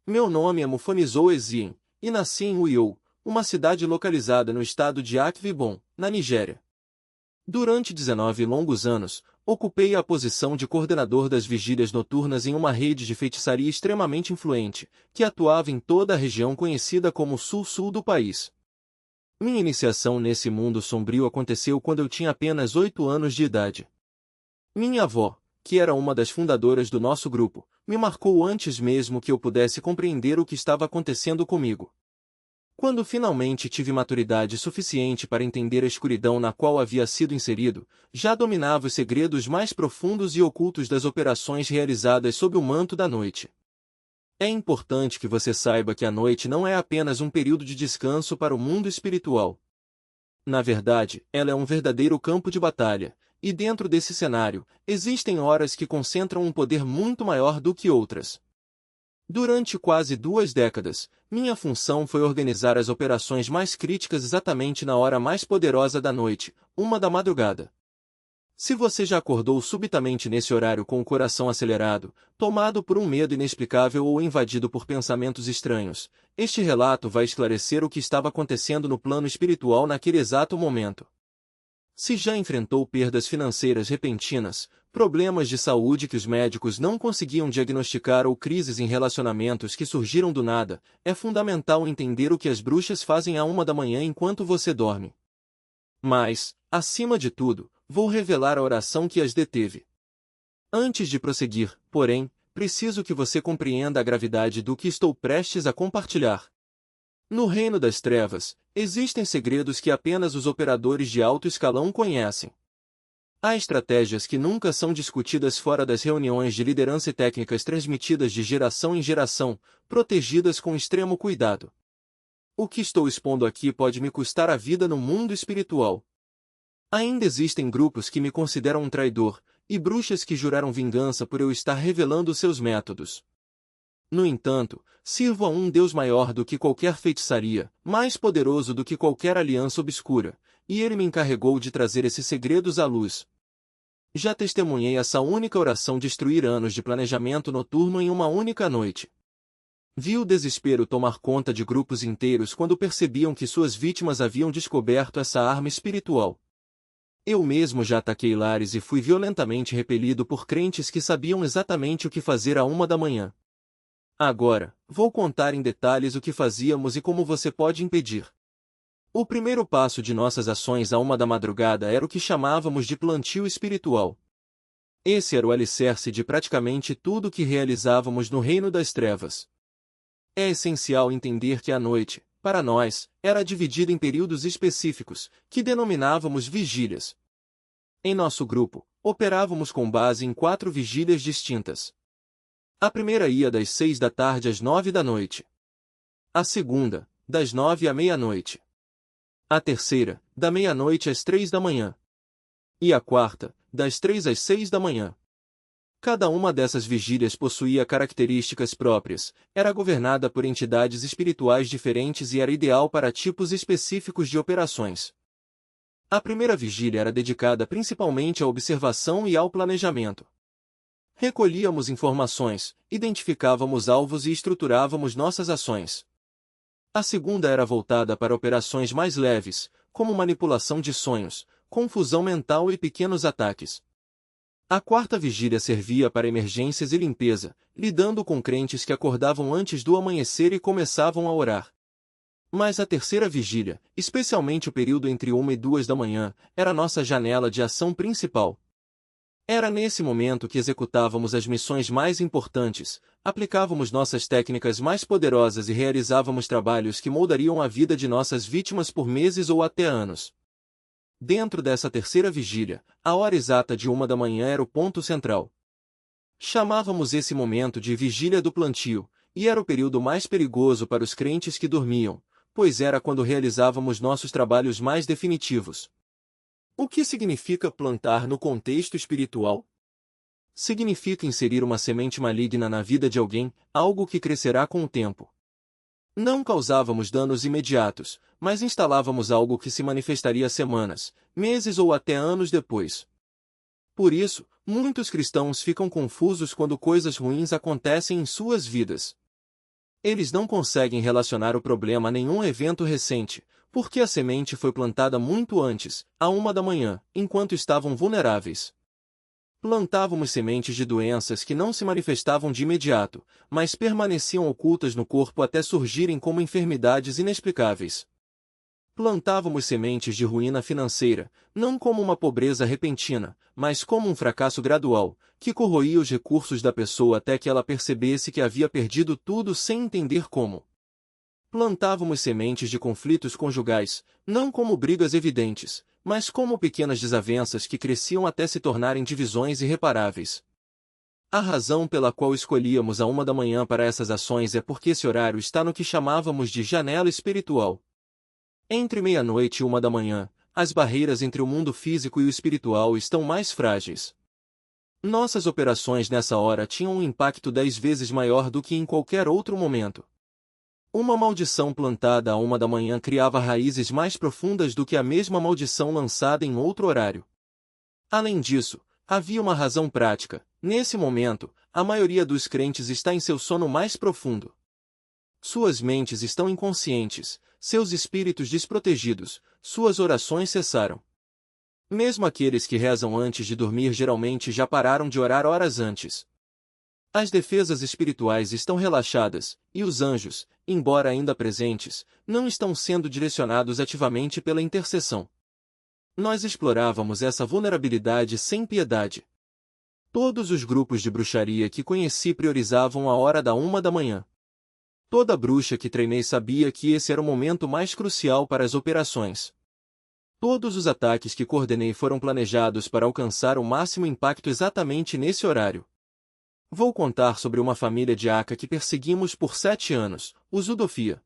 Meu nome é Mufonizou Ezien, e nasci em Uyo, uma cidade localizada no estado de Akwa Ibom, na Nigéria. Durante 19 longos anos, ocupei a posição de coordenador das vigílias noturnas em uma rede de feitiçaria extremamente influente, que atuava em toda a região conhecida como Sul-Sul do país. Minha iniciação nesse mundo sombrio aconteceu quando eu tinha apenas 8 anos de idade. Minha avó, que era uma das fundadoras do nosso grupo, me marcou antes mesmo que eu pudesse compreender o que estava acontecendo comigo. Quando finalmente tive maturidade suficiente para entender a escuridão na qual havia sido inserido, já dominava os segredos mais profundos e ocultos das operações realizadas sob o manto da noite. É importante que você saiba que a noite não é apenas um período de descanso para o mundo espiritual. Na verdade, ela é um verdadeiro campo de batalha, e dentro desse cenário, existem horas que concentram um poder muito maior do que outras. Durante quase 2 décadas, minha função foi organizar as operações mais críticas exatamente na hora mais poderosa da noite, 1 da madrugada. Se você já acordou subitamente nesse horário com o coração acelerado, tomado por um medo inexplicável ou invadido por pensamentos estranhos, este relato vai esclarecer o que estava acontecendo no plano espiritual naquele exato momento. Se já enfrentou perdas financeiras repentinas, problemas de saúde que os médicos não conseguiam diagnosticar ou crises em relacionamentos que surgiram do nada, é fundamental entender o que as bruxas fazem à 1 da manhã enquanto você dorme. Mas, acima de tudo, vou revelar a oração que as deteve. Antes de prosseguir, porém, preciso que você compreenda a gravidade do que estou prestes a compartilhar. No reino das trevas, existem segredos que apenas os operadores de alto escalão conhecem. Há estratégias que nunca são discutidas fora das reuniões de liderança e técnicas transmitidas de geração em geração, protegidas com extremo cuidado. O que estou expondo aqui pode me custar a vida no mundo espiritual. Ainda existem grupos que me consideram um traidor, e bruxas que juraram vingança por eu estar revelando seus métodos. No entanto, sirvo a um Deus maior do que qualquer feitiçaria, mais poderoso do que qualquer aliança obscura, e ele me encarregou de trazer esses segredos à luz. Já testemunhei essa única oração destruir anos de planejamento noturno em uma única noite. Vi o desespero tomar conta de grupos inteiros quando percebiam que suas vítimas haviam descoberto essa arma espiritual. Eu mesmo já ataquei lares e fui violentamente repelido por crentes que sabiam exatamente o que fazer à 1 da manhã. Agora, vou contar em detalhes o que fazíamos e como você pode impedir. O primeiro passo de nossas ações à 1 da madrugada era o que chamávamos de plantio espiritual. Esse era o alicerce de praticamente tudo o que realizávamos no reino das trevas. É essencial entender que a noite, para nós, era dividida em períodos específicos, que denominávamos vigílias. Em nosso grupo, operávamos com base em 4 vigílias distintas. A primeira ia das 6 da tarde às 9 da noite. A segunda, das 9 à meia-noite. A terceira, da meia-noite às 3 da manhã. E a quarta, das 3 às 6 da manhã. Cada uma dessas vigílias possuía características próprias, era governada por entidades espirituais diferentes e era ideal para tipos específicos de operações. A primeira vigília era dedicada principalmente à observação e ao planejamento. Recolhíamos informações, identificávamos alvos e estruturávamos nossas ações. A segunda era voltada para operações mais leves, como manipulação de sonhos, confusão mental e pequenos ataques. A quarta vigília servia para emergências e limpeza, lidando com crentes que acordavam antes do amanhecer e começavam a orar. Mas a terceira vigília, especialmente o período entre 1 e 2 da manhã, era nossa janela de ação principal. Era nesse momento que executávamos as missões mais importantes, aplicávamos nossas técnicas mais poderosas e realizávamos trabalhos que moldariam a vida de nossas vítimas por meses ou até anos. Dentro dessa terceira vigília, a hora exata de 1 da manhã era o ponto central. Chamávamos esse momento de vigília do plantio, e era o período mais perigoso para os crentes que dormiam, pois era quando realizávamos nossos trabalhos mais definitivos. O que significa plantar no contexto espiritual? Significa inserir uma semente maligna na vida de alguém, algo que crescerá com o tempo. Não causávamos danos imediatos, mas instalávamos algo que se manifestaria semanas, meses ou até anos depois. Por isso, muitos cristãos ficam confusos quando coisas ruins acontecem em suas vidas. Eles não conseguem relacionar o problema a nenhum evento recente, porque a semente foi plantada muito antes, à 1 da manhã, enquanto estavam vulneráveis. Plantávamos sementes de doenças que não se manifestavam de imediato, mas permaneciam ocultas no corpo até surgirem como enfermidades inexplicáveis. Plantávamos sementes de ruína financeira, não como uma pobreza repentina, mas como um fracasso gradual, que corroía os recursos da pessoa até que ela percebesse que havia perdido tudo sem entender como. Plantávamos sementes de conflitos conjugais, não como brigas evidentes, mas como pequenas desavenças que cresciam até se tornarem divisões irreparáveis. A razão pela qual escolhíamos a 1 da manhã para essas ações é porque esse horário está no que chamávamos de janela espiritual. Entre meia-noite e 1 da manhã, as barreiras entre o mundo físico e o espiritual estão mais frágeis. Nossas operações nessa hora tinham um impacto 10 vezes maior do que em qualquer outro momento. Uma maldição plantada a 1 da manhã criava raízes mais profundas do que a mesma maldição lançada em outro horário. Além disso, havia uma razão prática. Nesse momento, a maioria dos crentes está em seu sono mais profundo. Suas mentes estão inconscientes, seus espíritos desprotegidos, suas orações cessaram. Mesmo aqueles que rezam antes de dormir geralmente já pararam de orar horas antes. As defesas espirituais estão relaxadas, e os anjos, embora ainda presentes, não estão sendo direcionados ativamente pela intercessão. Nós explorávamos essa vulnerabilidade sem piedade. Todos os grupos de bruxaria que conheci priorizavam a hora da 1 da manhã. Toda bruxa que treinei sabia que esse era o momento mais crucial para as operações. Todos os ataques que coordenei foram planejados para alcançar o máximo impacto exatamente nesse horário. Vou contar sobre uma família de Aca que perseguimos por 7 anos, os Udofia.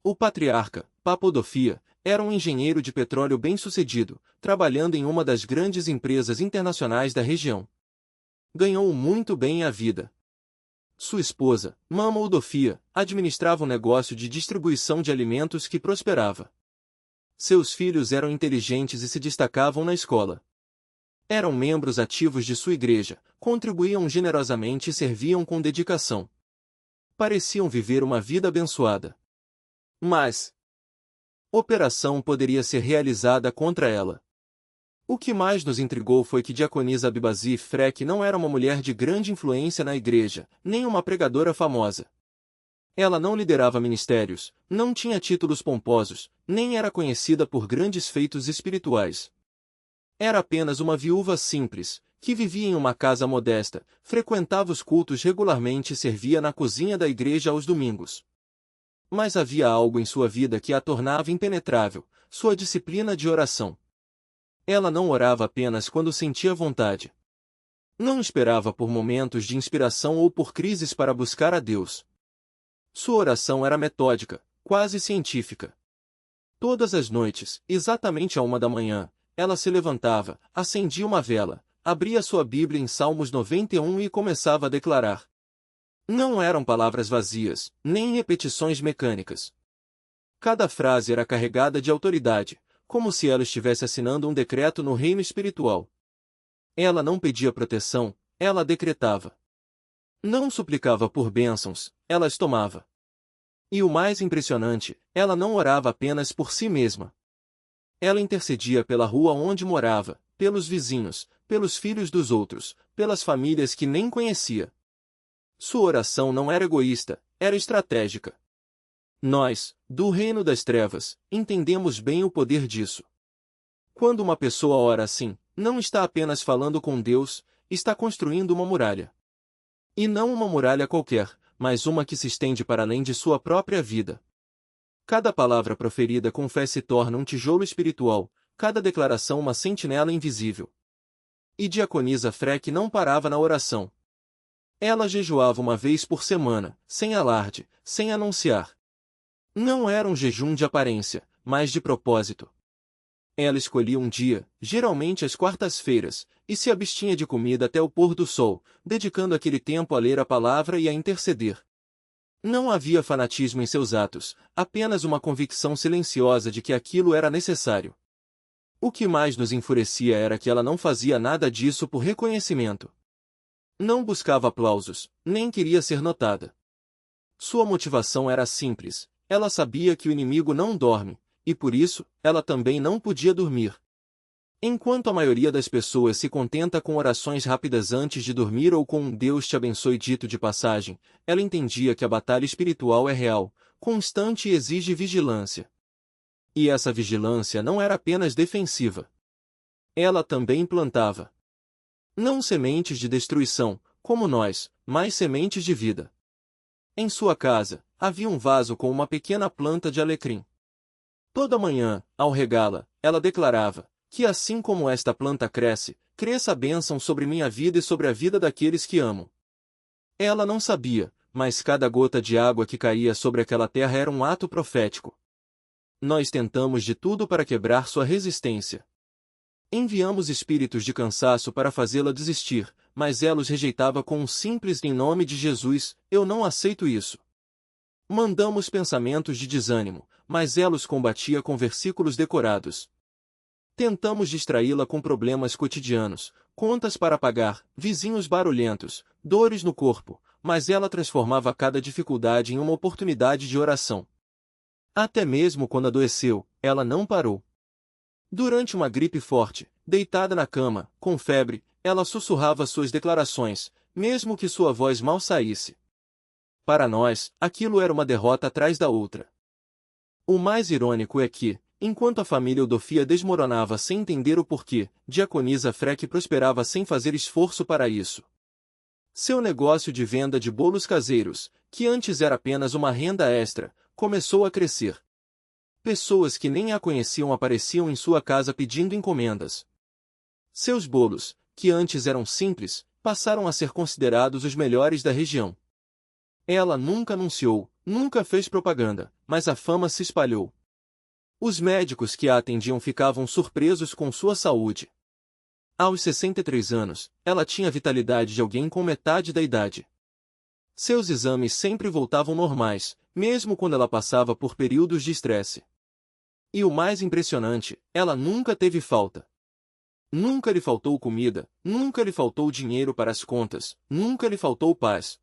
O patriarca, Papodofia, era um engenheiro de petróleo bem-sucedido, trabalhando em uma das grandes empresas internacionais da região. Ganhou muito bem a vida. Sua esposa, Mama Udofia, administrava um negócio de distribuição de alimentos que prosperava. Seus filhos eram inteligentes e se destacavam na escola. Eram membros ativos de sua igreja, contribuíam generosamente e serviam com dedicação. Pareciam viver uma vida abençoada. Mas operação poderia ser realizada contra ela. O que mais nos intrigou foi que Diaconisa Abibazi Freck não era uma mulher de grande influência na igreja, nem uma pregadora famosa. Ela não liderava ministérios, não tinha títulos pomposos, nem era conhecida por grandes feitos espirituais. Era apenas uma viúva simples, que vivia em uma casa modesta, frequentava os cultos regularmente e servia na cozinha da igreja aos domingos. Mas havia algo em sua vida que a tornava impenetrável, sua disciplina de oração. Ela não orava apenas quando sentia vontade. Não esperava por momentos de inspiração ou por crises para buscar a Deus. Sua oração era metódica, quase científica. Todas as noites, exatamente à 1 da manhã, ela se levantava, acendia uma vela, abria sua Bíblia em Salmos 91 e começava a declarar. Não eram palavras vazias, nem repetições mecânicas. Cada frase era carregada de autoridade, como se ela estivesse assinando um decreto no reino espiritual. Ela não pedia proteção, ela decretava. Não suplicava por bênçãos, ela as tomava. E o mais impressionante, ela não orava apenas por si mesma. Ela intercedia pela rua onde morava, pelos vizinhos, pelos filhos dos outros, pelas famílias que nem conhecia. Sua oração não era egoísta, era estratégica. Nós, do reino das trevas, entendemos bem o poder disso. Quando uma pessoa ora assim, não está apenas falando com Deus, está construindo uma muralha. E não uma muralha qualquer, mas uma que se estende para além de sua própria vida. Cada palavra proferida com fé se torna um tijolo espiritual, cada declaração uma sentinela invisível. E Diaconisa Freck não parava na oração. Ela jejuava uma vez por semana, sem alarde, sem anunciar. Não era um jejum de aparência, mas de propósito. Ela escolhia um dia, geralmente às quartas-feiras, e se abstinha de comida até o pôr do sol, dedicando aquele tempo a ler a palavra e a interceder. Não havia fanatismo em seus atos, apenas uma convicção silenciosa de que aquilo era necessário. O que mais nos enfurecia era que ela não fazia nada disso por reconhecimento. Não buscava aplausos, nem queria ser notada. Sua motivação era simples. Ela sabia que o inimigo não dorme, e por isso, ela também não podia dormir. Enquanto a maioria das pessoas se contenta com orações rápidas antes de dormir ou com um Deus te abençoe dito de passagem, ela entendia que a batalha espiritual é real, constante e exige vigilância. E essa vigilância não era apenas defensiva. Ela também plantava. Não sementes de destruição, como nós, mas sementes de vida. Em sua casa, havia um vaso com uma pequena planta de alecrim. Toda manhã, ao regá-la, ela declarava: que assim como esta planta cresce, cresça a bênção sobre minha vida e sobre a vida daqueles que amo. Ela não sabia, mas cada gota de água que caía sobre aquela terra era um ato profético. Nós tentamos de tudo para quebrar sua resistência. Enviamos espíritos de cansaço para fazê-la desistir, mas ela os rejeitava com um simples em nome de Jesus, eu não aceito isso. Mandamos pensamentos de desânimo, mas ela os combatia com versículos decorados. Tentamos distraí-la com problemas cotidianos, contas para pagar, vizinhos barulhentos, dores no corpo, mas ela transformava cada dificuldade em uma oportunidade de oração. Até mesmo quando adoeceu, ela não parou. Durante uma gripe forte, deitada na cama, com febre, ela sussurrava suas declarações, mesmo que sua voz mal saísse. Para nós, aquilo era uma derrota atrás da outra. O mais irônico é que, enquanto a família Eudofia desmoronava sem entender o porquê, Diaconisa Freck prosperava sem fazer esforço para isso. Seu negócio de venda de bolos caseiros, que antes era apenas uma renda extra, começou a crescer. Pessoas que nem a conheciam apareciam em sua casa pedindo encomendas. Seus bolos, que antes eram simples, passaram a ser considerados os melhores da região. Ela nunca anunciou, nunca fez propaganda, mas a fama se espalhou. Os médicos que a atendiam ficavam surpresos com sua saúde. Aos 63 anos, ela tinha a vitalidade de alguém com metade da idade. Seus exames sempre voltavam normais, mesmo quando ela passava por períodos de estresse. E o mais impressionante, ela nunca teve falta. Nunca lhe faltou comida, nunca lhe faltou dinheiro para as contas, nunca lhe faltou paz.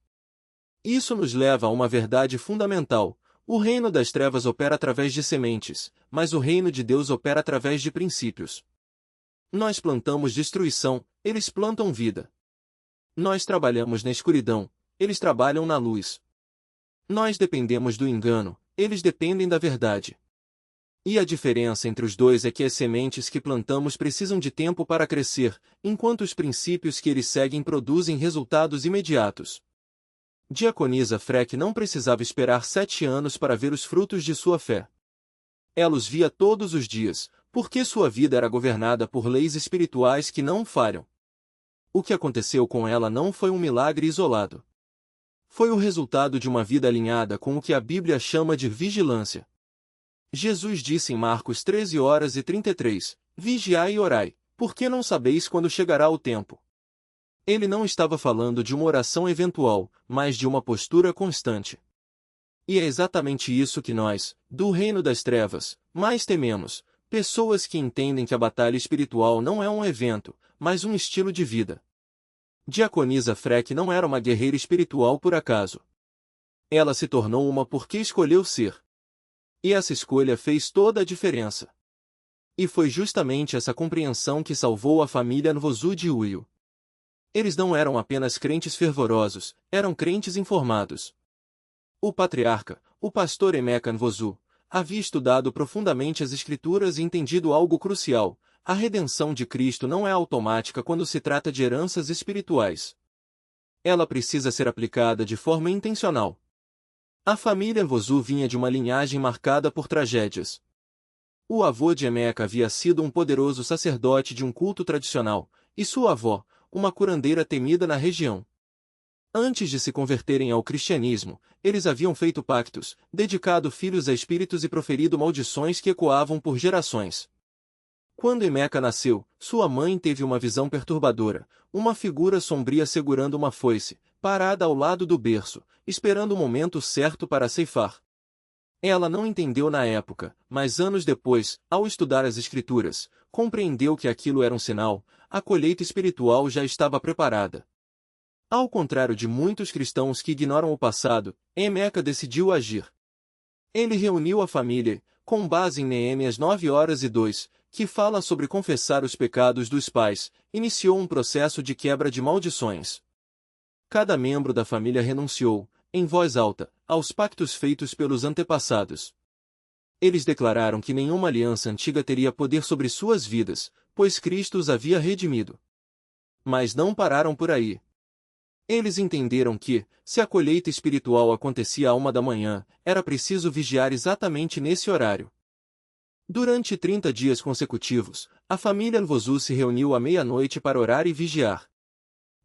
Isso nos leva a uma verdade fundamental. O reino das trevas opera através de sementes, mas o reino de Deus opera através de princípios. Nós plantamos destruição, eles plantam vida. Nós trabalhamos na escuridão, eles trabalham na luz. Nós dependemos do engano, eles dependem da verdade. E a diferença entre os dois é que as sementes que plantamos precisam de tempo para crescer, enquanto os princípios que eles seguem produzem resultados imediatos. Diaconisa Freck não precisava esperar 7 anos para ver os frutos de sua fé. Ela os via todos os dias, porque sua vida era governada por leis espirituais que não falham. O que aconteceu com ela não foi um milagre isolado. Foi o resultado de uma vida alinhada com o que a Bíblia chama de vigilância. Jesus disse em Marcos 13h33, vigiai e orai, porque não sabeis quando chegará o tempo. Ele não estava falando de uma oração eventual, mas de uma postura constante. E é exatamente isso que nós, do reino das trevas, mais tememos, pessoas que entendem que a batalha espiritual não é um evento, mas um estilo de vida. Diaconisa Freck não era uma guerreira espiritual por acaso. Ela se tornou uma porque escolheu ser. E essa escolha fez toda a diferença. E foi justamente essa compreensão que salvou a família Nvosu de Uyo. Eles não eram apenas crentes fervorosos, eram crentes informados. O patriarca, o pastor Emeka Nvosu, havia estudado profundamente as Escrituras e entendido algo crucial: a redenção de Cristo não é automática quando se trata de heranças espirituais. Ela precisa ser aplicada de forma intencional. A família Nvosu vinha de uma linhagem marcada por tragédias. O avô de Emeka havia sido um poderoso sacerdote de um culto tradicional, e sua avó, uma curandeira temida na região. Antes de se converterem ao cristianismo, eles haviam feito pactos, dedicado filhos a espíritos e proferido maldições que ecoavam por gerações. Quando Emeka nasceu, sua mãe teve uma visão perturbadora, uma figura sombria segurando uma foice, parada ao lado do berço, esperando o momento certo para ceifar. Ela não entendeu na época, mas anos depois, ao estudar as Escrituras, compreendeu que aquilo era um sinal: a colheita espiritual já estava preparada. Ao contrário de muitos cristãos que ignoram o passado, Emeca decidiu agir. Ele reuniu a família, com base em Neemias 9:2, que fala sobre confessar os pecados dos pais, iniciou um processo de quebra de maldições. Cada membro da família renunciou, em voz alta, aos pactos feitos pelos antepassados. Eles declararam que nenhuma aliança antiga teria poder sobre suas vidas, pois Cristo os havia redimido. Mas não pararam por aí. Eles entenderam que, se a colheita espiritual acontecia à 1 da manhã, era preciso vigiar exatamente nesse horário. Durante 30 dias consecutivos, a família Nvosu se reuniu à meia-noite para orar e vigiar.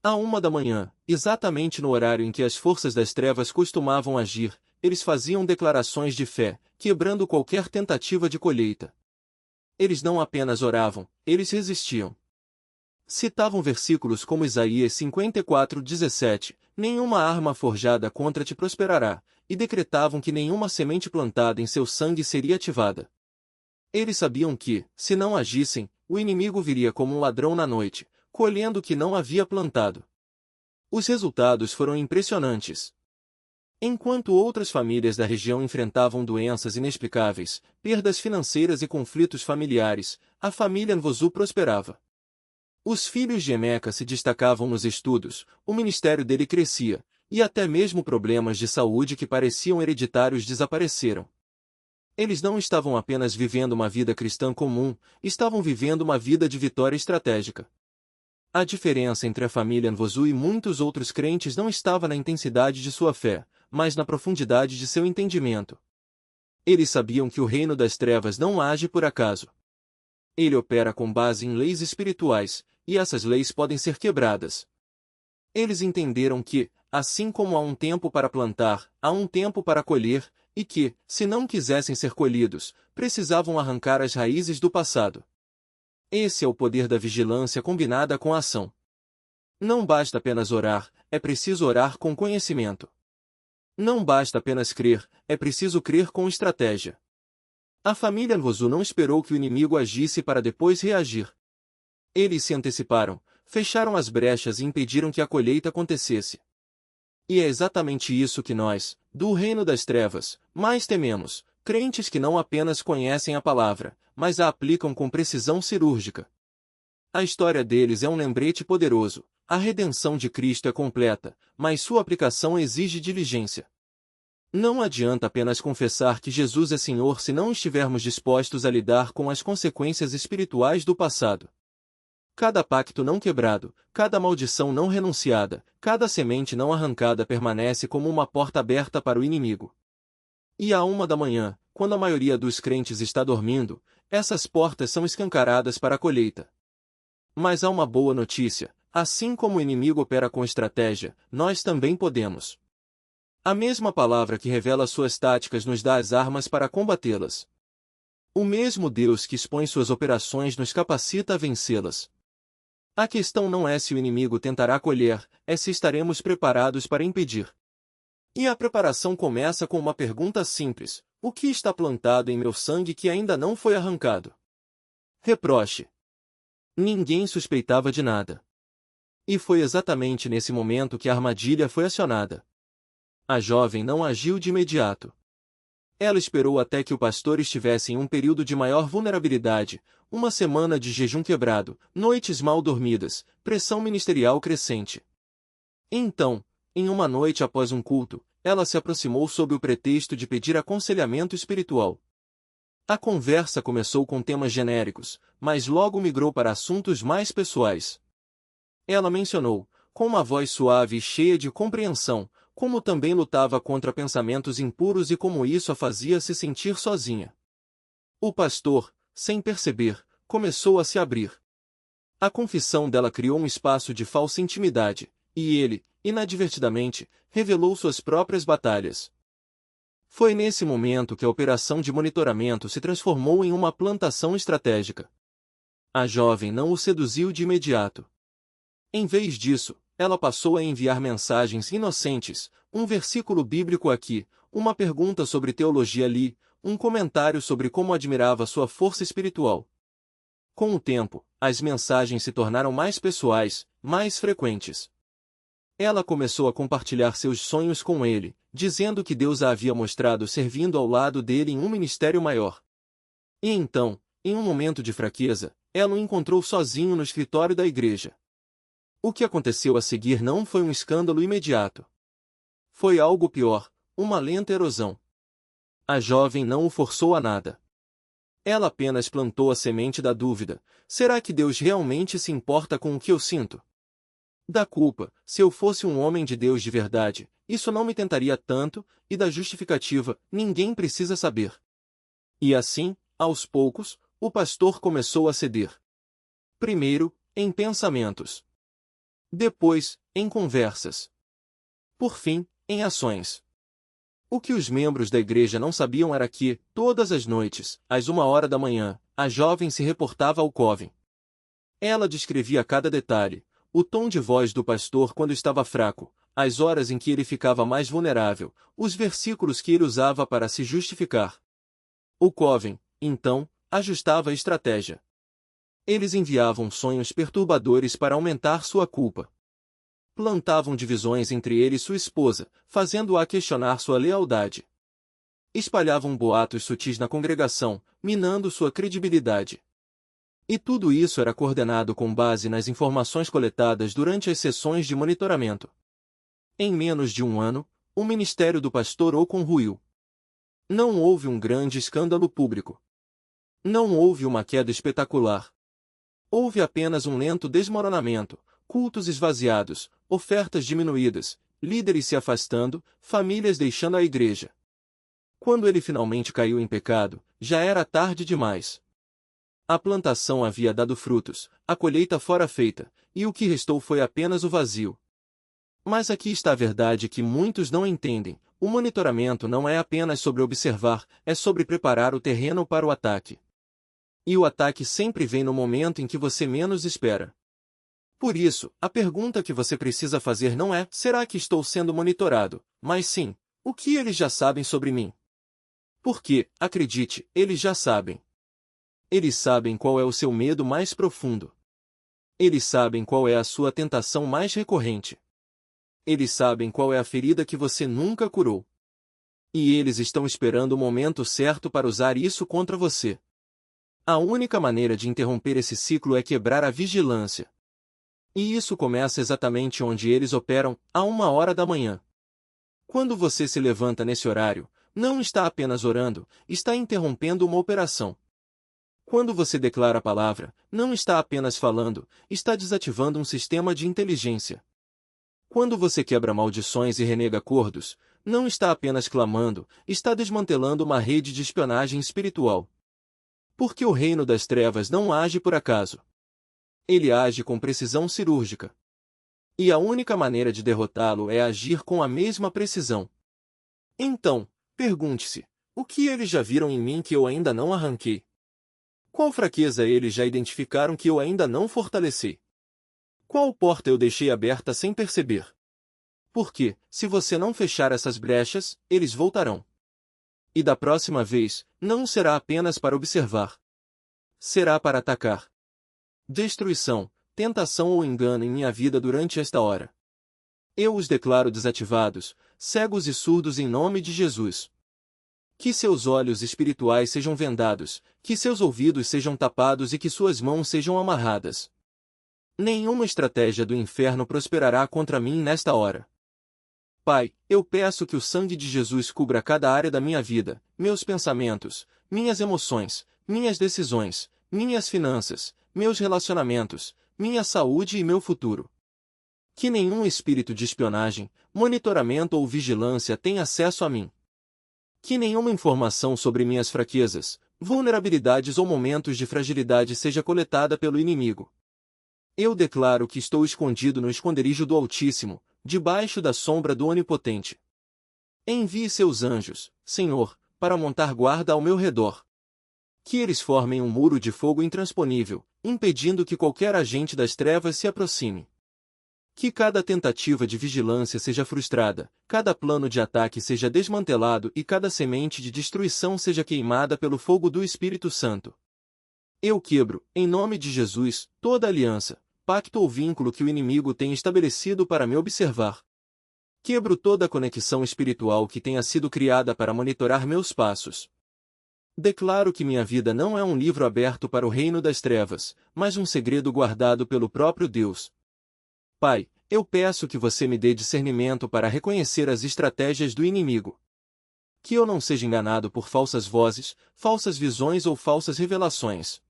À 1 da manhã, exatamente no horário em que as forças das trevas costumavam agir, eles faziam declarações de fé, quebrando qualquer tentativa de colheita. Eles não apenas oravam, eles resistiam. Citavam versículos como Isaías 54:17, nenhuma arma forjada contra ti prosperará, e decretavam que nenhuma semente plantada em seu sangue seria ativada. Eles sabiam que, se não agissem, o inimigo viria como um ladrão na noite, colhendo o que não havia plantado. Os resultados foram impressionantes. Enquanto outras famílias da região enfrentavam doenças inexplicáveis, perdas financeiras e conflitos familiares, a família Nvosu prosperava. Os filhos de Emeca se destacavam nos estudos, o ministério dele crescia, e até mesmo problemas de saúde que pareciam hereditários desapareceram. Eles não estavam apenas vivendo uma vida cristã comum, estavam vivendo uma vida de vitória estratégica. A diferença entre a família Nvosu e muitos outros crentes não estava na intensidade de sua fé, mas na profundidade de seu entendimento. Eles sabiam que o reino das trevas não age por acaso. Ele opera com base em leis espirituais, e essas leis podem ser quebradas. Eles entenderam que, assim como há um tempo para plantar, há um tempo para colher, e que, se não quisessem ser colhidos, precisavam arrancar as raízes do passado. Esse é o poder da vigilância combinada com a ação. Não basta apenas orar, é preciso orar com conhecimento. Não basta apenas crer, é preciso crer com estratégia. A família Nvosu não esperou que o inimigo agisse para depois reagir. Eles se anteciparam, fecharam as brechas e impediram que a colheita acontecesse. E é exatamente isso que nós, do reino das trevas, mais tememos, crentes que não apenas conhecem a palavra, mas a aplicam com precisão cirúrgica. A história deles é um lembrete poderoso. A redenção de Cristo é completa, mas sua aplicação exige diligência. Não adianta apenas confessar que Jesus é Senhor se não estivermos dispostos a lidar com as consequências espirituais do passado. Cada pacto não quebrado, cada maldição não renunciada, cada semente não arrancada permanece como uma porta aberta para o inimigo. E à 1 da manhã, quando a maioria dos crentes está dormindo, essas portas são escancaradas para a colheita. Mas há uma boa notícia: assim como o inimigo opera com estratégia, nós também podemos. A mesma palavra que revela suas táticas nos dá as armas para combatê-las. O mesmo Deus que expõe suas operações nos capacita a vencê-las. A questão não é se o inimigo tentará colher, é se estaremos preparados para impedir. E a preparação começa com uma pergunta simples: o que está plantado em meu sangue que ainda não foi arrancado? Reproche. Ninguém suspeitava de nada. E foi exatamente nesse momento que a armadilha foi acionada. A jovem não agiu de imediato. Ela esperou até que o pastor estivesse em um período de maior vulnerabilidade, uma semana de jejum quebrado, noites mal dormidas, pressão ministerial crescente. Então, em uma noite após um culto, ela se aproximou sob o pretexto de pedir aconselhamento espiritual. A conversa começou com temas genéricos, mas logo migrou para assuntos mais pessoais. Ela mencionou, com uma voz suave e cheia de compreensão, como também lutava contra pensamentos impuros e como isso a fazia se sentir sozinha. O pastor, sem perceber, começou a se abrir. A confissão dela criou um espaço de falsa intimidade, e ele, inadvertidamente, revelou suas próprias batalhas. Foi nesse momento que a operação de monitoramento se transformou em uma plantação estratégica. A jovem não o seduziu de imediato. Em vez disso, ela passou a enviar mensagens inocentes, um versículo bíblico aqui, uma pergunta sobre teologia ali, um comentário sobre como admirava sua força espiritual. Com o tempo, as mensagens se tornaram mais pessoais, mais frequentes. Ela começou a compartilhar seus sonhos com ele, dizendo que Deus a havia mostrado servindo ao lado dele em um ministério maior. E então, em um momento de fraqueza, ela o encontrou sozinho no escritório da igreja. O que aconteceu a seguir não foi um escândalo imediato. Foi algo pior, uma lenta erosão. A jovem não o forçou a nada. Ela apenas plantou a semente da dúvida: será que Deus realmente se importa com o que eu sinto? Da culpa: se eu fosse um homem de Deus de verdade, isso não me tentaria tanto, e da justificativa: ninguém precisa saber. E assim, aos poucos, o pastor começou a ceder. Primeiro, em pensamentos. Depois, em conversas. Por fim, em ações. O que os membros da igreja não sabiam era que, todas as noites, às 1 hora da manhã, a jovem se reportava ao coven. Ela descrevia cada detalhe: o tom de voz do pastor quando estava fraco, as horas em que ele ficava mais vulnerável, os versículos que ele usava para se justificar. O coven, então, ajustava a estratégia. Eles enviavam sonhos perturbadores para aumentar sua culpa. Plantavam divisões entre ele e sua esposa, fazendo-a questionar sua lealdade. Espalhavam boatos sutis na congregação, minando sua credibilidade. E tudo isso era coordenado com base nas informações coletadas durante as sessões de monitoramento. Em menos de um ano, o ministério do pastor Ocon ruiu. Não houve um grande escândalo público. Não houve uma queda espetacular. Houve apenas um lento desmoronamento, cultos esvaziados, ofertas diminuídas, líderes se afastando, famílias deixando a igreja. Quando ele finalmente caiu em pecado, já era tarde demais. A plantação havia dado frutos, a colheita fora feita, e o que restou foi apenas o vazio. Mas aqui está a verdade que muitos não entendem: o monitoramento não é apenas sobre observar, é sobre preparar o terreno para o ataque. E o ataque sempre vem no momento em que você menos espera. Por isso, a pergunta que você precisa fazer não é: será que estou sendo monitorado? Mas sim: o que eles já sabem sobre mim? Porque, acredite, eles já sabem. Eles sabem qual é o seu medo mais profundo. Eles sabem qual é a sua tentação mais recorrente. Eles sabem qual é a ferida que você nunca curou. E eles estão esperando o momento certo para usar isso contra você. A única maneira de interromper esse ciclo é quebrar a vigilância. E isso começa exatamente onde eles operam, à 1 hora da manhã. Quando você se levanta nesse horário, não está apenas orando, está interrompendo uma operação. Quando você declara a palavra, não está apenas falando, está desativando um sistema de inteligência. Quando você quebra maldições e renega acordos, não está apenas clamando, está desmantelando uma rede de espionagem espiritual. Porque o reino das trevas não age por acaso. Ele age com precisão cirúrgica. E a única maneira de derrotá-lo é agir com a mesma precisão. Então, pergunte-se: o que eles já viram em mim que eu ainda não arranquei? Qual fraqueza eles já identificaram que eu ainda não fortaleci? Qual porta eu deixei aberta sem perceber? Porque, se você não fechar essas brechas, eles voltarão. E da próxima vez, não será apenas para observar. Será para atacar. Destruição, tentação ou engano em minha vida durante esta hora. Eu os declaro desativados, cegos e surdos em nome de Jesus. Que seus olhos espirituais sejam vendados, que seus ouvidos sejam tapados e que suas mãos sejam amarradas. Nenhuma estratégia do inferno prosperará contra mim nesta hora. Pai, eu peço que o sangue de Jesus cubra cada área da minha vida, meus pensamentos, minhas emoções, minhas decisões, minhas finanças, meus relacionamentos, minha saúde e meu futuro. Que nenhum espírito de espionagem, monitoramento ou vigilância tenha acesso a mim. Que nenhuma informação sobre minhas fraquezas, vulnerabilidades ou momentos de fragilidade seja coletada pelo inimigo. Eu declaro que estou escondido no esconderijo do Altíssimo, debaixo da sombra do Onipotente. Envie seus anjos, Senhor, para montar guarda ao meu redor. Que eles formem um muro de fogo intransponível, impedindo que qualquer agente das trevas se aproxime. Que cada tentativa de vigilância seja frustrada, cada plano de ataque seja desmantelado e cada semente de destruição seja queimada pelo fogo do Espírito Santo. Eu quebro, em nome de Jesus, toda aliança, pacto ou vínculo que o inimigo tem estabelecido para me observar. Quebro toda a conexão espiritual que tenha sido criada para monitorar meus passos. Declaro que minha vida não é um livro aberto para o reino das trevas, mas um segredo guardado pelo próprio Deus. Pai, eu peço que você me dê discernimento para reconhecer as estratégias do inimigo. Que eu não seja enganado por falsas vozes, falsas visões ou falsas revelações.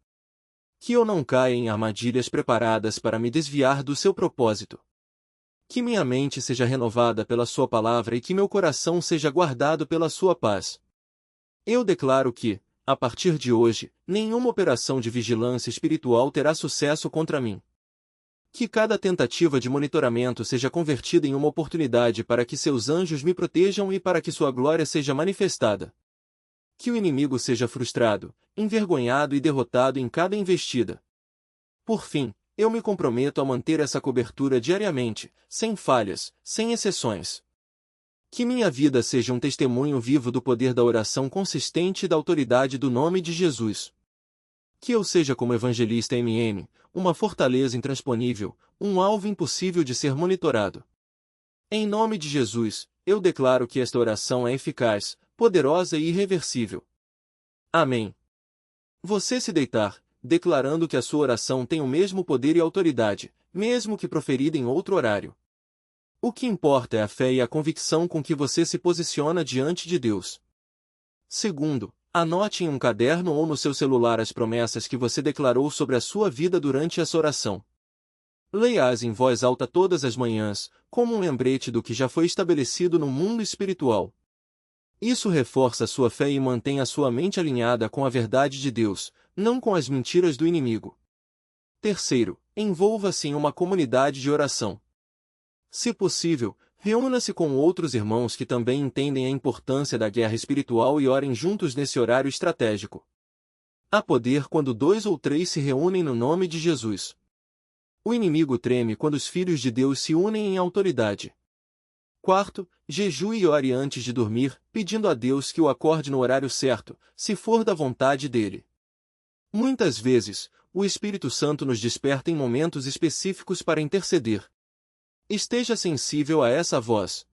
Que eu não caia em armadilhas preparadas para me desviar do seu propósito. Que minha mente seja renovada pela sua palavra e que meu coração seja guardado pela sua paz. Eu declaro que, a partir de hoje, nenhuma operação de vigilância espiritual terá sucesso contra mim. Que cada tentativa de monitoramento seja convertida em uma oportunidade para que seus anjos me protejam e para que sua glória seja manifestada. Que o inimigo seja frustrado, envergonhado e derrotado em cada investida. Por fim, eu me comprometo a manter essa cobertura diariamente, sem falhas, sem exceções. Que minha vida seja um testemunho vivo do poder da oração consistente e da autoridade do nome de Jesus. Que eu seja como evangelista MM, uma fortaleza intransponível, um alvo impossível de ser monitorado. Em nome de Jesus, eu declaro que esta oração é eficaz, poderosa e irreversível. Amém. Você se deitar, declarando que a sua oração tem o mesmo poder e autoridade, mesmo que proferida em outro horário. O que importa é a fé e a convicção com que você se posiciona diante de Deus. Segundo, anote em um caderno ou no seu celular as promessas que você declarou sobre a sua vida durante essa oração. Leia-as em voz alta todas as manhãs, como um lembrete do que já foi estabelecido no mundo espiritual. Isso reforça a sua fé e mantém a sua mente alinhada com a verdade de Deus, não com as mentiras do inimigo. Terceiro, envolva-se em uma comunidade de oração. Se possível, reúna-se com outros irmãos que também entendem a importância da guerra espiritual e orem juntos nesse horário estratégico. Há poder quando 2 ou 3 se reúnem no nome de Jesus. O inimigo treme quando os filhos de Deus se unem em autoridade. Quarto, jejue e ore antes de dormir, pedindo a Deus que o acorde no horário certo, se for da vontade dele. Muitas vezes, o Espírito Santo nos desperta em momentos específicos para interceder. Esteja sensível a essa voz.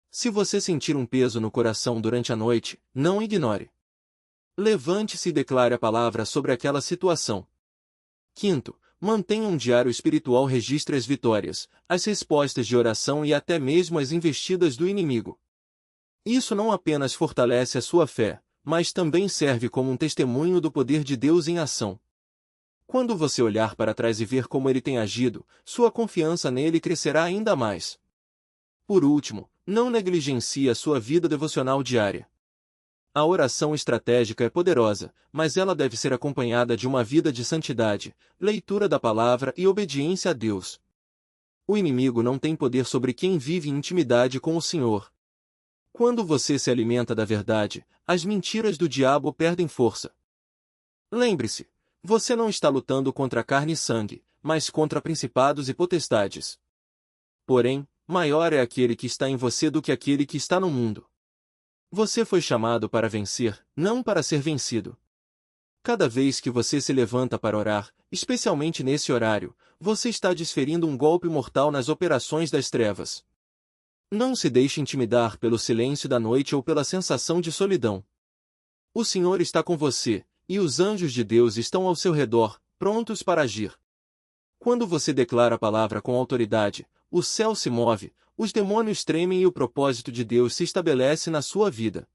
Se você sentir um peso no coração durante a noite, não ignore. Levante-se e declare a palavra sobre aquela situação. Quinto, mantenha um diário espiritual, registre as vitórias, as respostas de oração e até mesmo as investidas do inimigo. Isso não apenas fortalece a sua fé, mas também serve como um testemunho do poder de Deus em ação. Quando você olhar para trás e ver como ele tem agido, sua confiança nele crescerá ainda mais. Por último, não negligencie a sua vida devocional diária. A oração estratégica é poderosa, mas ela deve ser acompanhada de uma vida de santidade, leitura da palavra e obediência a Deus. O inimigo não tem poder sobre quem vive em intimidade com o Senhor. Quando você se alimenta da verdade, as mentiras do diabo perdem força. Lembre-se, você não está lutando contra carne e sangue, mas contra principados e potestades. Porém, maior é aquele que está em você do que aquele que está no mundo. Você foi chamado para vencer, não para ser vencido. Cada vez que você se levanta para orar, especialmente nesse horário, você está desferindo um golpe mortal nas operações das trevas. Não se deixe intimidar pelo silêncio da noite ou pela sensação de solidão. O Senhor está com você, e os anjos de Deus estão ao seu redor, prontos para agir. Quando você declara a palavra com autoridade, o céu se move, os demônios tremem e o propósito de Deus se estabelece na sua vida.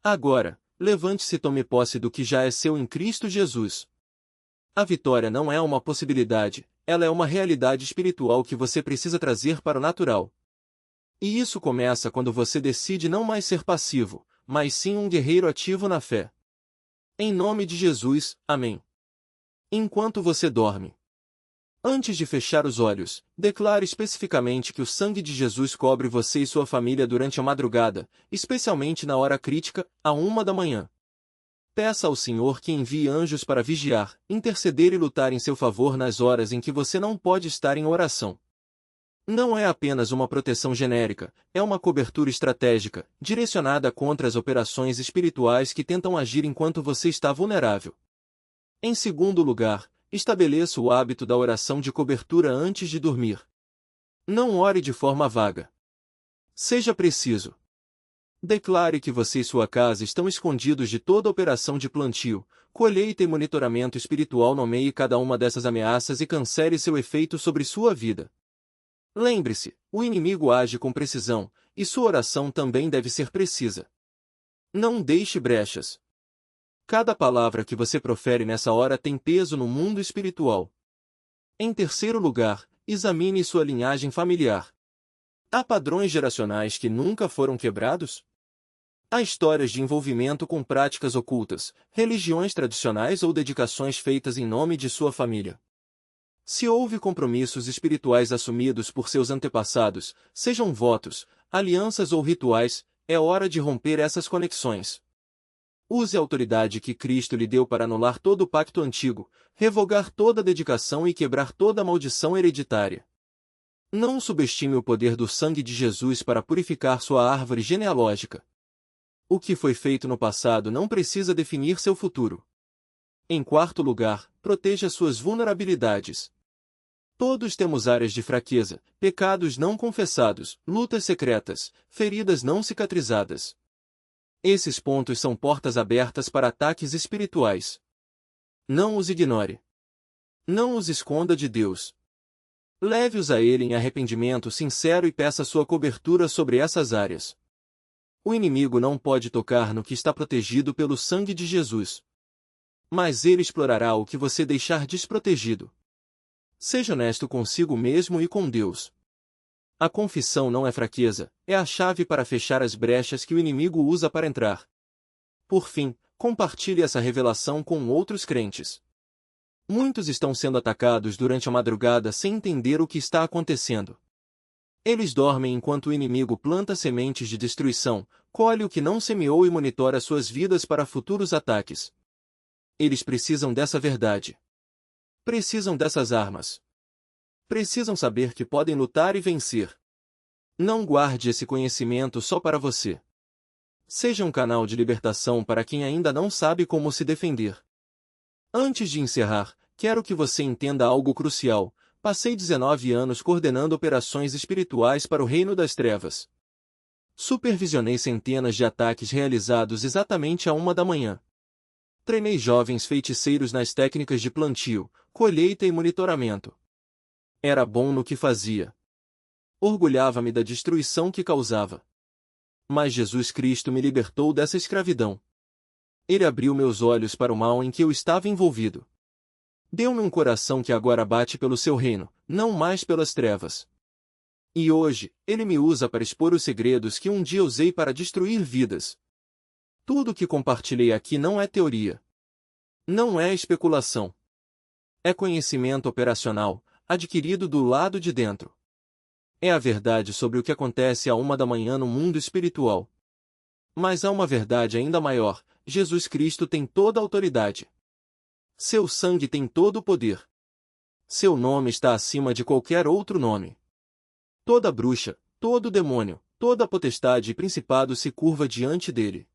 Agora, levante-se e tome posse do que já é seu em Cristo Jesus. A vitória não é uma possibilidade, ela é uma realidade espiritual que você precisa trazer para o natural. E isso começa quando você decide não mais ser passivo, mas sim um guerreiro ativo na fé. Em nome de Jesus, amém. Enquanto você dorme. Antes de fechar os olhos, declare especificamente que o sangue de Jesus cobre você e sua família durante a madrugada, especialmente na hora crítica, à 1 da manhã. Peça ao Senhor que envie anjos para vigiar, interceder e lutar em seu favor nas horas em que você não pode estar em oração. Não é apenas uma proteção genérica, é uma cobertura estratégica, direcionada contra as operações espirituais que tentam agir enquanto você está vulnerável. Em segundo lugar, estabeleça o hábito da oração de cobertura antes de dormir. Não ore de forma vaga. Seja preciso. Declare que você e sua casa estão escondidos de toda operação de plantio, colheita e monitoramento espiritual. Nomeie cada uma dessas ameaças e cancele seu efeito sobre sua vida. Lembre-se, o inimigo age com precisão, e sua oração também deve ser precisa. Não deixe brechas. Cada palavra que você profere nessa hora tem peso no mundo espiritual. Em terceiro lugar, examine sua linhagem familiar. Há padrões geracionais que nunca foram quebrados? Há histórias de envolvimento com práticas ocultas, religiões tradicionais ou dedicações feitas em nome de sua família. Se houve compromissos espirituais assumidos por seus antepassados, sejam votos, alianças ou rituais, é hora de romper essas conexões. Use a autoridade que Cristo lhe deu para anular todo o pacto antigo, revogar toda a dedicação e quebrar toda a maldição hereditária. Não subestime o poder do sangue de Jesus para purificar sua árvore genealógica. O que foi feito no passado não precisa definir seu futuro. Em quarto lugar, proteja suas vulnerabilidades. Todos temos áreas de fraqueza, pecados não confessados, lutas secretas, feridas não cicatrizadas. Esses pontos são portas abertas para ataques espirituais. Não os ignore. Não os esconda de Deus. Leve-os a Ele em arrependimento sincero e peça sua cobertura sobre essas áreas. O inimigo não pode tocar no que está protegido pelo sangue de Jesus. Mas ele explorará o que você deixar desprotegido. Seja honesto consigo mesmo e com Deus. A confissão não é fraqueza, é a chave para fechar as brechas que o inimigo usa para entrar. Por fim, compartilhe essa revelação com outros crentes. Muitos estão sendo atacados durante a madrugada sem entender o que está acontecendo. Eles dormem enquanto o inimigo planta sementes de destruição, colhe o que não semeou e monitora suas vidas para futuros ataques. Eles precisam dessa verdade. Precisam dessas armas. Precisam saber que podem lutar e vencer. Não guarde esse conhecimento só para você. Seja um canal de libertação para quem ainda não sabe como se defender. Antes de encerrar, quero que você entenda algo crucial. Passei 19 anos coordenando operações espirituais para o reino das trevas. Supervisionei centenas de ataques realizados exatamente à 1 da manhã. Treinei jovens feiticeiros nas técnicas de plantio, colheita e monitoramento. Era bom no que fazia. Orgulhava-me da destruição que causava. Mas Jesus Cristo me libertou dessa escravidão. Ele abriu meus olhos para o mal em que eu estava envolvido. Deu-me um coração que agora bate pelo seu reino, não mais pelas trevas. E hoje, ele me usa para expor os segredos que um dia usei para destruir vidas. Tudo o que compartilhei aqui não é teoria. Não é especulação. É conhecimento operacional, adquirido do lado de dentro. É a verdade sobre o que acontece à 1 da manhã no mundo espiritual. Mas há uma verdade ainda maior: Jesus Cristo tem toda a autoridade. Seu sangue tem todo o poder. Seu nome está acima de qualquer outro nome. Toda bruxa, todo demônio, toda potestade e principado se curva diante dele.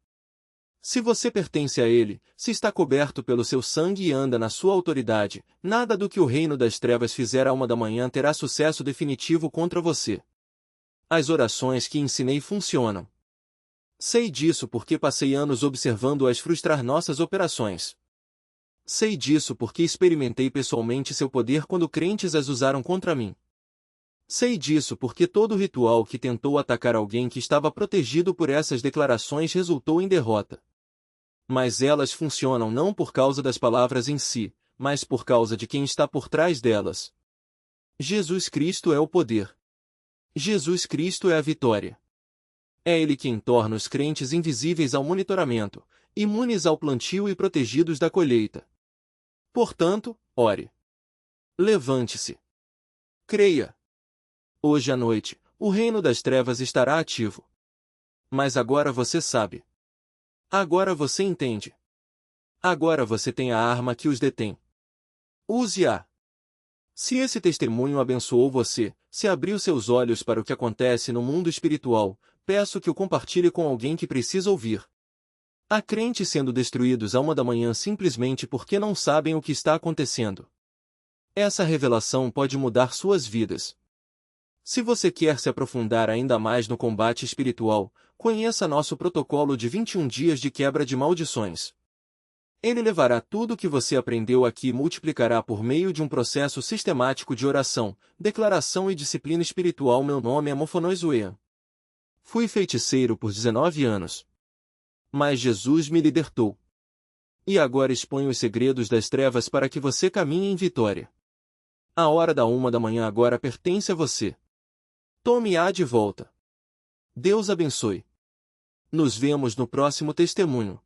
Se você pertence a ele, se está coberto pelo seu sangue e anda na sua autoridade, nada do que o reino das trevas fizer à 1 da manhã terá sucesso definitivo contra você. As orações que ensinei funcionam. Sei disso porque passei anos observando-as frustrar nossas operações. Sei disso porque experimentei pessoalmente seu poder quando crentes as usaram contra mim. Sei disso porque todo ritual que tentou atacar alguém que estava protegido por essas declarações resultou em derrota. Mas elas funcionam não por causa das palavras em si, mas por causa de quem está por trás delas. Jesus Cristo é o poder. Jesus Cristo é a vitória. É Ele quem torna os crentes invisíveis ao monitoramento, imunes ao plantio e protegidos da colheita. Portanto, ore. Levante-se. Creia. Hoje à noite, o reino das trevas estará ativo. Mas agora você sabe. Agora você entende. Agora você tem a arma que os detém. Use-a. Se esse testemunho abençoou você, se abriu seus olhos para o que acontece no mundo espiritual, peço que o compartilhe com alguém que precisa ouvir. Há crentes sendo destruídos à 1 da manhã simplesmente porque não sabem o que está acontecendo. Essa revelação pode mudar suas vidas. Se você quer se aprofundar ainda mais no combate espiritual, conheça nosso protocolo de 21 dias de quebra de maldições. Ele levará tudo o que você aprendeu aqui e multiplicará por meio de um processo sistemático de oração, declaração e disciplina espiritual. Meu nome é Mofonoizue. Fui feiticeiro por 19 anos. Mas Jesus me libertou. E agora exponho os segredos das trevas para que você caminhe em vitória. A hora da 1 da manhã agora pertence a você. Tome-a de volta. Deus abençoe. Nos vemos no próximo testemunho.